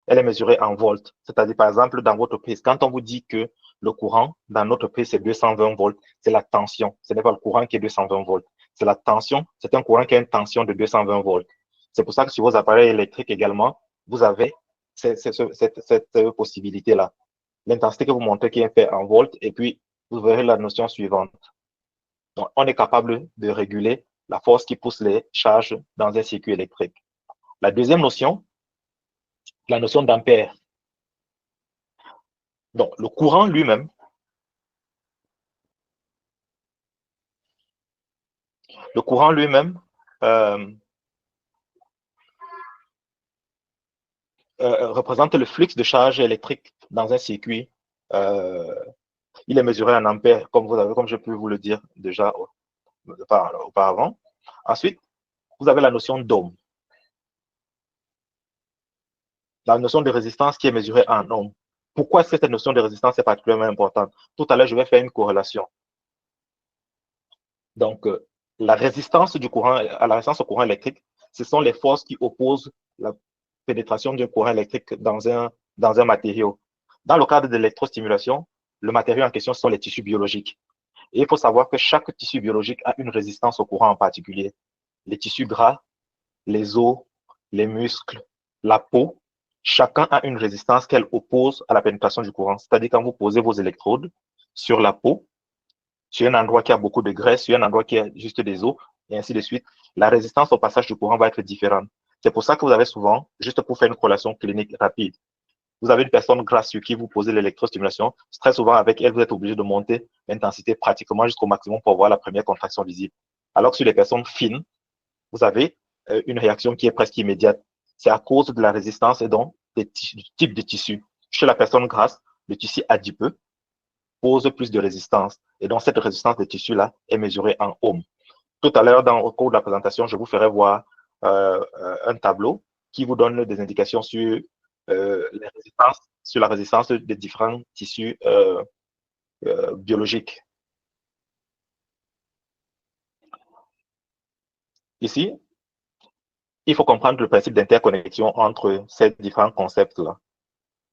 elle est mesurée en volts. C'est-à-dire, par exemple, dans votre prise, quand on vous dit que le courant dans notre prise, c'est 220 volts, c'est la tension. Ce n'est pas le courant qui est 220 volts. C'est la tension. C'est un courant qui a une tension de 220 volts. C'est pour ça que sur vos appareils électriques également, vous avez cette possibilité-là. L'intensité que vous montrez qui est faite en volts, et puis vous verrez la notion suivante. Donc, on est capable de réguler la force qui pousse les charges dans un circuit électrique. La deuxième notion, la notion d'ampère. Donc, le courant lui-même, euh, représente le flux de charge électrique dans un circuit. Il est mesuré en ampères, comme je peux vous le dire déjà auparavant. Ensuite, vous avez la notion d'ohm. La notion de résistance qui est mesurée en ohm. Pourquoi cette notion de résistance est particulièrement importante? Tout à l'heure, je vais faire une corrélation. Donc, la résistance du courant, à la résistance au courant électrique, ce sont les forces qui opposent la pénétration d'un courant électrique dans un matériau. Dans le cadre de l'électrostimulation, le matériau en question sont les tissus biologiques. Et il faut savoir que chaque tissu biologique a une résistance au courant en particulier. Les tissus gras, les os, les muscles, la peau, chacun a une résistance qu'elle oppose à la pénétration du courant. C'est-à-dire quand vous posez vos électrodes sur la peau, sur un endroit qui a beaucoup de graisse, sur un endroit qui a juste des os, et ainsi de suite, la résistance au passage du courant va être différente. C'est pour ça que vous avez souvent, juste pour faire une corrélation clinique rapide, vous avez une personne grasse sur qui vous posez l'électrostimulation. Très souvent, avec elle, vous êtes obligé de monter l'intensité pratiquement jusqu'au maximum pour avoir la première contraction visible. Alors que sur les personnes fines, vous avez une réaction qui est presque immédiate. C'est à cause de la résistance et donc du type de tissu. Chez la personne grasse, le tissu adipeux pose plus de résistance. Et donc, cette résistance des tissus-là est mesurée en ohm. Tout à l'heure, au cours de la présentation, je vous ferai voir un tableau qui vous donne des indications sur la résistance des différents tissus biologiques. Ici, il faut comprendre le principe d'interconnexion entre ces différents concepts-là.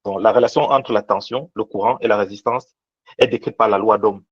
Donc, la relation entre la tension, le courant et la résistance est décrite par la loi d'Ohm.